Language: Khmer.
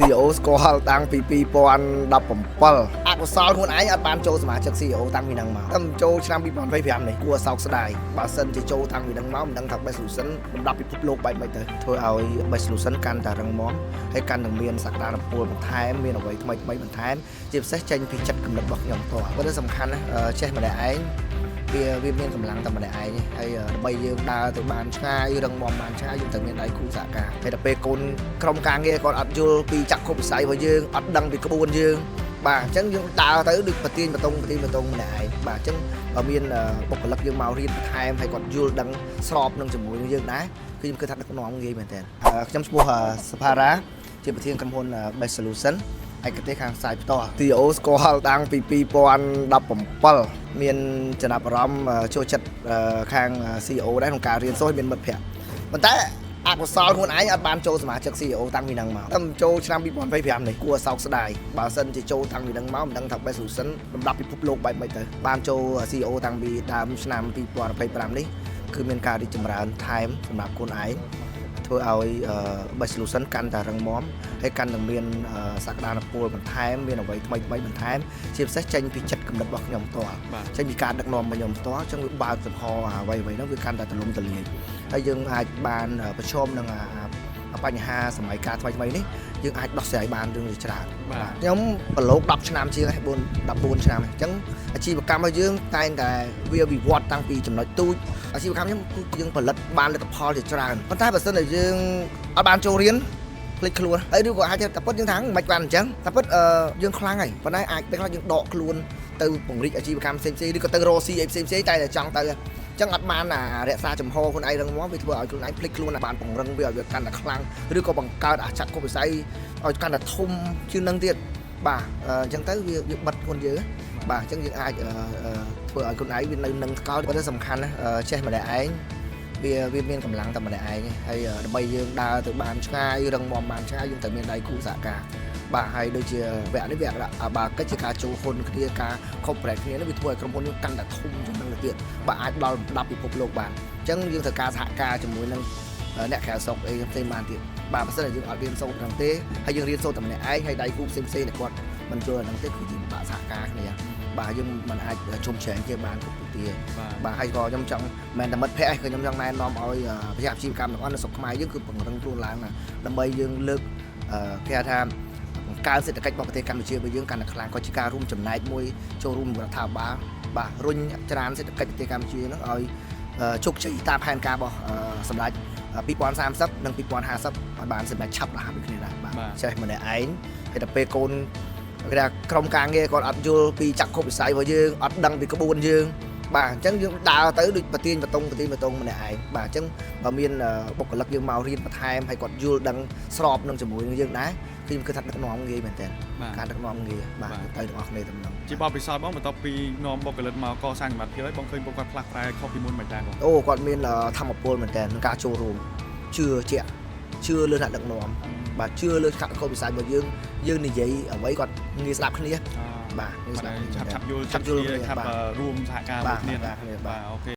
CEO ស្គាល់តាំងពី2017អកុសលខ្លួនឯងអត់បានចូលសមាជិក CEO តាំងពីហ្នឹងមកតែចូលឆ្នាំ2025នេះគួរសោកស្ដាយបើសិនជាចូលតាំងពីហ្នឹងមកមិនដឹងថា Best Solution លំដាប់ពិភពលោកបែបម៉េចទៅធ្វើឲ្យ Best Solution កាន់តែរឹងមាំហើយកាន់តែមានសក្តានុពលបន្ថែមមានអ្វីថ្មីៗបន្ថែមជាពិសេសចេញពីចិត្តគំនិតរបស់ខ្ញុំផ្ទាល់ព្រោះសំខាន់ណាចេះម្នាក់ឯងវាមានកម្លាំងតែម្នាក់ឯងហើយដើម្បីយើងដើរទៅបានឆ្ងាយរឹងមាំបានឆ្ងាយយើងត្រូវមានដៃគូសហការហើយដល់ពេលកូនក្រុមការងារគាត់អត់យល់ពីចក្ខុវិស័យរបស់យើងអត់ដឹងពីក្បួនយើងបាទអញ្ចឹងយើងដើរទៅដូចប្រទៀងបតុងម្នាក់ឯងបាទអញ្ចឹងបើមានបុគ្គលិកយើងមករៀនបន្ថែមហើយគាត់យល់ដឹងស្របនឹងជាមួយនឹងយើងដែរគឺខ្ញុំគិតថាដឹកនាំងាយមែនទែនខ្ញុំឈ្មោះសភារាជាប្រធានក្រុមហ៊ុន Best Solution ឯកទេសខាងផ្សាយផ្ទាល់ CEO ស្គាល់តាំងពី2017មានចំណាប់អារម្មណ៍ចូលចិត្តខាង CEO ដែរក្នុងការរៀនសូត្រមានមិត្តភ័ក្តិប៉ុន្តែអកុសលខ្លួនឯងអត់បានចូលសមាជិក CEO តាំងពីហ្នឹងមកតែចូលឆ្នាំ2025នេះគួរសោកស្ដាយបើសិនជាចូលតាំងពីហ្នឹងមកមិនដឹងថា Best Solution លំដាប់ពិភពលោកបែបម៉េចទៅបានចូល CEO តាំងពីដើមឆ្នាំ2025នេះគឺមានការរីកចម្រើនថែមសម្រាប់ខ្លួនឯងធ្វើឲ្យ Best Solution កាន់តែរឹងមាំហើយកាន់តែមានសក្តានុពលបន្ថែមមានអ្វីថ្មីៗបន្ថែមជាពិសេសចេញពីចិត្តគំនិតរបស់ខ្ញុំផ្ទាល់ចេញពីការដឹកនាំរបស់ខ្ញុំផ្ទាល់អញ្ចឹងវាបើកចំហអ្វីៗហ្នឹងវាកាន់តែទូលំទូលាយហើយយើងអាចបានប្រឈមនឹងបញ្ហាសម័យកាលថ្មីៗនេះយើងអាចដោះស្រាយបានរឿងជាច្រើនខ្ញុំប្រឡូក10ឆ្នាំជាងហើយ14ឆ្នាំអញ្ចឹងអាជីវកម្មរបស់យើងតែងតែវាវិវត្តតាំងពីចំណុចទូចអាជីវកម្មខ្ញុំគឺយើងផលិតបានលទ្ធផលជាច្រើនប៉ុន្តែបើសិនតែយើងអត់បានចូលរៀនភ្លេចខ្លួនហើយឬក៏អាចតែពិតយើងថាមិនបានអញ្ចឹងតែពិតយើងខ្លាំងហើយប៉ុន្តែអាចពេលខ្លះយើងដកខ្លួនទៅពង្រីកអាជីវកម្មផ្សេងៗឬក៏ទៅរកស៊ីអីផ្សេងៗតែចង់ទៅចឹងអត់បានរក្សាចំហខ្លួនឯងរឹងមាំវាធ្វើឲ្យខ្លួនឯងភ្លេចខ្លួនបានពង្រឹងវាឲ្យវាកាន់តែខ្លាំងឬក៏បង្កើតអាចក្ខុវិស័យឲ្យកាន់តែធំជាងនឹងទៀតបាទអញ្ចឹងទៅវាបិទខ្លួនយើងបាទអញ្ចឹងយើងអាចធ្វើឲ្យខ្លួនឯងវានៅនឹងកោតប៉ុន្តែសំខាន់ណាចេះម្នាក់ឯងវាមានកម្លាំងតែម្នាក់ឯងហើយដើម្បីយើងដើរទៅបានឆ្ងាយរឹងមាំបានឆ្ងាយយើងត្រូវមានដៃគូសហការបាទហើយដូចជាវគ្គនេះវគ្គបើកិច្ចជាការចូលហ៊ុនគ្នាការ corporate គ្នានេះវាធ្វើឲ្យក្រុមហ៊ុនយើងកាន់តែធំជាងនឹងទៀតបាទអាចដល់10ពិភពលោកបានអញ្ចឹងយើងត្រូវការសហការជាមួយនឹងអ្នកក្រៅស្រុកអីផ្សេងបានទៀតបាទបើសិនជាយើងអត់រៀនសូត្រហ្នឹងទេហើយយើងរៀនសូត្រតែម្នាក់ឯងហើយដៃគូផ្សេងៗដែលគាត់មិនយល់ហ្នឹងទេគឺជាបាក់សហការគ្នាបាទយើងមិនអាចជុំជ្រែងគ្នាបានគ្រប់ទីបាទហើយក៏ខ្ញុំចង់មិនតែមិត្តភ័ក្តិឯងក៏ខ្ញុំចង់ណែនាំឲ្យប្រជាអាជីវកម្មទាំងអស់នៅស្រុកខ្មែរយើងគឺពង្រឹងខ្លួនឡើងណាដើម្បីយើងលើកគេថាការសេដ្ឋកិច្ចរបស់ប្រទេសកម្ពុជារបស់យើងកាន់តែខ្លាំងក៏ជាការរួមចំណែកមួយចូលរួមរដ្ឋាភិបាលបាទរុញច្រានសេដ្ឋកិច្ចប្រទេសកម្ពុជាហ្នឹងឲ្យជោគជ័យតាមផែនការរបស់សម្ដេច2030និង2050ឲ្យបានសម្រេចឆាប់រហ័សដូចគ្នាដែរបាទចេះម្នាក់ឯងពេលតែពេលកូនគេថាក្រុមការងារគាត់អត់យល់ពីចក្ខុវិស័យរបស់យើងអត់ដឹងពីក្បួនយើងបាទអញ្ចឹងយើងដើរទៅដូចប្រទៀងបតុងម្នាក់ឯងបាទអញ្ចឹងបើមានបុគ្គលិកយើងមករៀនបន្ថែមហើយគាត់យល់ដឹងស្របនឹងជាមួយនឹងយើងដែរគឺខ្ញុំគិតថាដឹកនាំងាយមែនទែនការដឹកនាំងាយបាទទៅទាំងអស់គ្នាតែម្ដងជាបបពិសោធន៍បងបន្ទាប់ពីនាំបុគ្គលិកមកកសាងសមត្ថភាពហើយបងឃើញពួកគាត់ផ្លាស់ប្រែខុសពីមុនមិនដែរបងអូគាត់មានធម៌ពលមែនទែនក្នុងការចូលរួមជឿជាក់ជឿលើអ្នកដឹកនាំបាទជឿលើខវិស័យរបស់យើងនិយាយអ្វីគាត់ងាយស្ដាប់គ្នាបាទឆាប់យល់ឆាប់រួមសហការគ្នាបាទអូខេ